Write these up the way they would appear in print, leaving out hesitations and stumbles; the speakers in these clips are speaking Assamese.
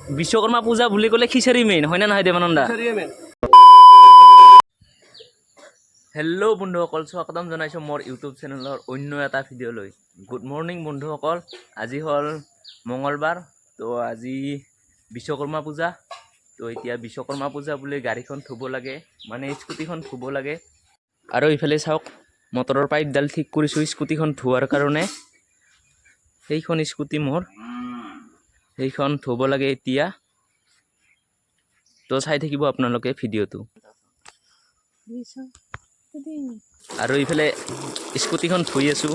বিশ্বকৰ্মা পূজা বুলি ক'লে খিচাৰি মেইন হয়নে নহয় দেৱানন্দা? হেল্ল' বন্ধুসকল, স্বাগতম জনাইছোঁ মোৰ ইউটিউব চেনেলৰ অন্য এটা ভিডিঅ'লৈ। গুড মৰ্ণিং বন্ধুসকল, আজি হ'ল মঙলবাৰ। তো আজি বিশ্বকৰ্মা পূজা। তো এতিয়া বিশ্বকৰ্মা পূজা বুলি গাড়ীখন ধুব লাগে, মানে স্কুটিখন ধুব লাগে। আৰু ইফালে চাওক, মটৰৰ পাইপডাল ঠিক কৰিছোঁ স্কুটিখন ধোৱাৰ কাৰণে। সেইখন স্কুটি মোৰ, সেইখন ধুব লাগে এতিয়া। তো চাই থাকিব আপোনালোকে ভিডিঅ'টো। আৰু ইফালে স্কুটিখন ধুই আছোঁ।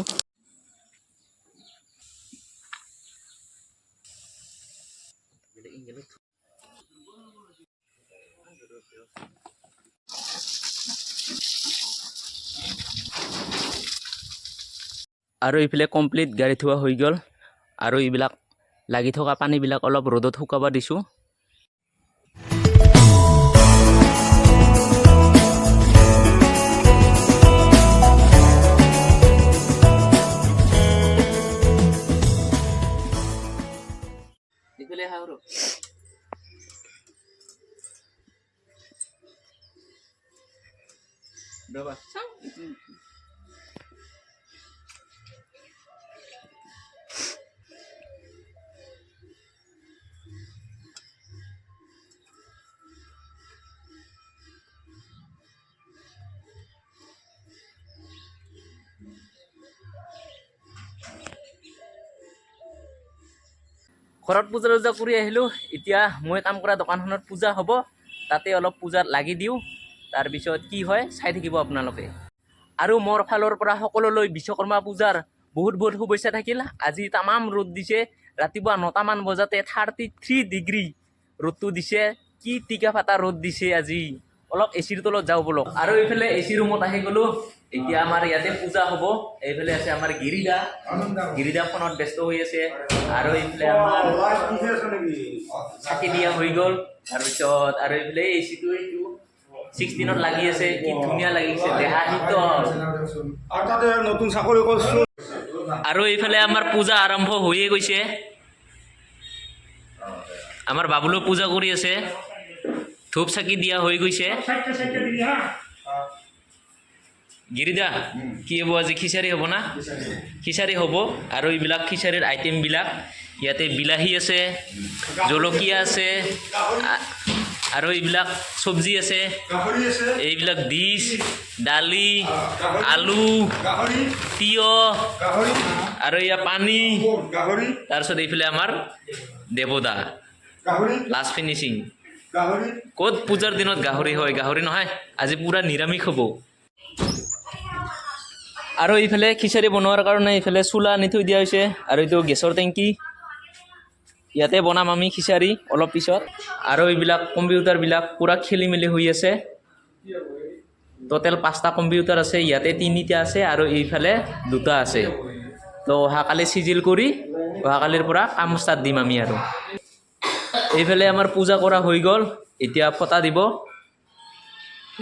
আৰু ইফালে কমপ্লিট গাড়ী ধোৱা হৈ গ'ল। আৰু এইবিলাক লাগি থকা পানীবিলাক অলপ ৰ'দত শুকাব দিছোঁ। ঘৰত পূজা টূজা কৰি আহিলোঁ। এতিয়া মই কাম কৰা দোকানখনত পূজা হ'ব, তাতে অলপ পূজাত লাগি দিওঁ। তাৰপিছত কি হয় চাই থাকিব আপোনালোকে। আৰু মোৰ ফালৰ পৰা সকলোলৈ বিশ্বকৰ্মা পূজাৰ বহুত বহুত শুভেচ্ছা থাকিল। আজি তামাম ৰ'দ দিছে, ৰাতিপুৱা 9টামান বজাতে 33 ডিগ্ৰী ৰ'দটো দিছে। কি টিকা ফাটা ৰ'দ দিছে আজি। অলপ এচিৰ তলত যাওঁ বলক। আৰু এইফালে এচি ৰুমত আহি গ'লো। এতিয়া আমাৰ ইয়াতে পূজা হ'ব। এইফালে আছে আমাৰ গিৰিদা ফোনত ব্যস্ত হৈ আছে। আৰু এইফালে আমাৰ চাকি দিয়া হৈ গ'ল। তাৰপিছত আৰু এইফালে এচিটো এইটো 16ত লাগি আছে। কি ধুনীয়া লাগিছে, দেহা শীতল। আৰু এইফালে আমাৰ পূজা আৰম্ভ হৈয়ে গৈছে। আমাৰ বাবুলো পূজা কৰি আছে, ধূপ চাকি দিয়া হৈ গৈছে। গিৰিদা কি হ'ব আজি? খিচাৰি হ'ব না? খিচাৰি হ'ব। আৰু এইবিলাক খিচাৰিৰ আইটেমবিলাক ইয়াতে বিলাহী আছে, জলকীয়া আছে, আৰু এইবিলাক চব্জি আছে, এইবিলাক ডিছ, দালি, আলু, তিয়হ, আৰু এয়া পানী। তাৰপিছত এইফালে আমাৰ দেৱদা লাষ্ট ফিনিচিং। ক'ত পূজাৰ দিনত গাহৰি হয়? গাহৰি নহয়, আজি পূৰা নিৰামিষ হ'ব। আৰু এইফালে খিচাৰি বনোৱাৰ কাৰণে এইফালে চুলা আনি থৈ দিয়া হৈছে। আৰু এইটো গেছৰ টেংকি, ইয়াতে বনাম আমি খিচাৰি অলপ পিছত। আৰু এইবিলাক কম্পিউটাৰবিলাক পূৰা খেলি মেলি হৈ আছে। টোটেল 5টা কম্পিউটাৰ আছে, ইয়াতে 3টা আছে আৰু এইফালে 2টা আছে। তো অহাকালি চিজিল কৰি অহাকালিৰ পৰা কাম ষ্টাৰ্ট দিম আমি। আৰু এইফালে আমাৰ পূজা কৰা হৈ গ'ল, এতিয়া ফটা দিব।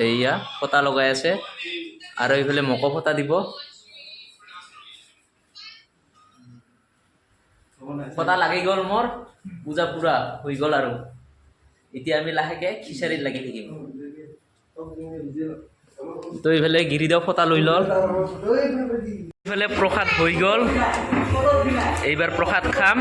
এইয়া ফটা লগাই আছে। আৰু এইফালে মোকো ফটা দিব। ফটা লাগি গ'ল মোৰ, পূজা পূৰা হৈ গ'ল। আৰু এতিয়া আমি লাহেকৈ খিচাৰিত লাগি থাকিম। তো এইফালে গিৰিদাও ফটা লৈ ল'ল। এইফালে প্ৰসাদ হৈ গ'ল, এইবাৰ প্ৰসাদ খাম।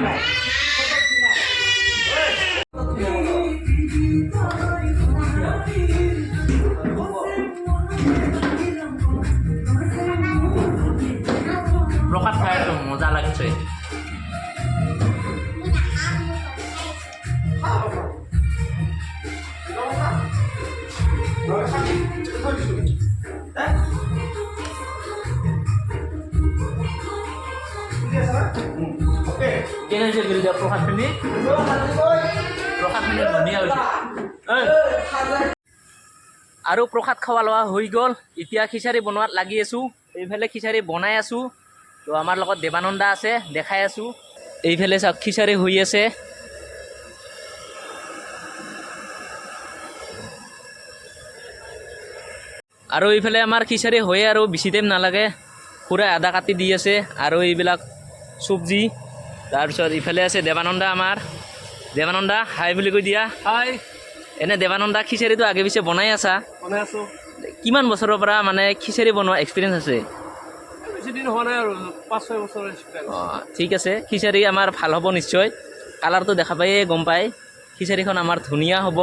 প্ৰসাদ খাই একদম মজা লাগিছে। কেনে হৈছে গিৰিদা প্ৰসাদখিনি? প্ৰসাদখিনি ধুনীয়া হৈছে। আৰু প্ৰসাদ খোৱা লোৱা হৈ গ'ল, এতিয়া খিচাৰি বনোৱাত লাগি আছোঁ। এইফালে খিচাৰি বনাই আছোঁ। তো আমাৰ লগত দেৱানন্দা আছে, দেখাই আছোঁ। এইফালে চাওক খিচাৰি হৈ আছে। আৰু এইফালে আমাৰ খিচাৰি হয়ে আৰু বেছি টাইম নালাগে, পুৰা আদা কাটি দি আছে আৰু এইবিলাক চব্জি। তাৰপিছত ইফালে আছে দেৱানন্দা আমাৰ, দেৱানন্দা হাই বুলি কৈ দিয়া। হাই এনে দেৱানন্দা খিচাৰিটো আগে পিছে বনাই আছা, বনাই আছোঁ। কিমান বছৰৰ পৰা মানে খিচাৰি বনোৱা এক্সপিৰিয়েঞ্চ আছে? বেছি দিন হোৱা নাই আৰু 5-6 বছৰ এক্সপিৰিয়েঞ্চ। অঁ ঠিক আছে, খিচাৰি আমাৰ ভাল হ'ব নিশ্চয়, কালাৰটো দেখা পায়ে গম পায় খিচাৰিখন আমাৰ ধুনীয়া হ'ব।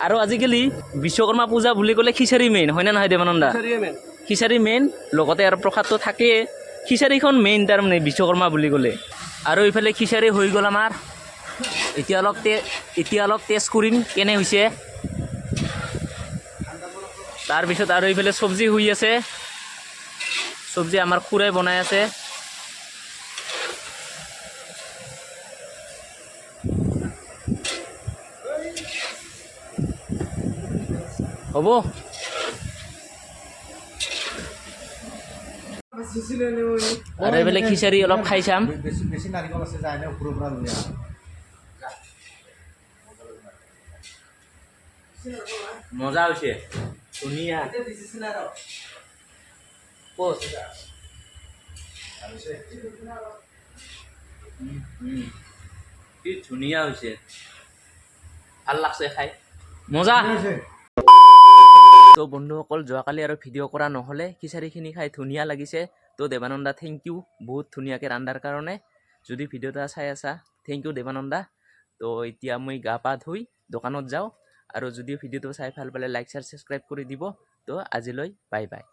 আৰু আজিকালি বিশ্বকৰ্মা পূজা বুলি ক'লে খিচাৰি মেইন, হয়নে নহয় দেৱানন্দা? খিচাৰিয়ে মেইন। খিচাৰি মেইন, লগতে আৰু প্ৰসাদটো থাকেই, খিচাৰিখন মেইন তাৰমানে বিশ্বকৰ্মা বুলি ক'লে। আৰু ইফালে খিচাৰি হৈ গ'ল আমাৰ, এতিয়া অলপ টেষ্ট কৰিম কেনে হৈছে। তাৰপিছত আৰু এইফালে চব্জি হৈ আছে, চব্জি আমাৰ খুৰাই বনাই আছে। হ'ব আৰু এইফালে খিচাৰি অলপ খাই চাম। বেছি নাৰিকল আছে যায় ওপৰৰ পৰা লৈ আহা। মজা হৈছে, ধুনীয়া। কি ধুনীয়া হৈছে, ভাল লাগছে খাই, মজা। তো বন্ধুসকল, যোৱাকালি আৰু ভিডিঅ' কৰা নহ'লে, খিচাৰিখিনি খাই ধুনীয়া লাগিছে। তো দেৱানন্দা থেংক ইউ, বহুত ধুনীয়াকৈ ৰান্ধাৰ কাৰণে। যদি ভিডিঅ'টা চাই আছা থেংক ইউ দেৱানন্দা। তো এতিয়া মই গা পা ধুই দোকানত যাওঁ, আৰু যদি ভিডিঅ'টো চাই ভাল পালে লাইক শ্বেয়াৰ ছাবস্ক্ৰাইব কৰি দিব। তো আজিলৈ বাই বাই।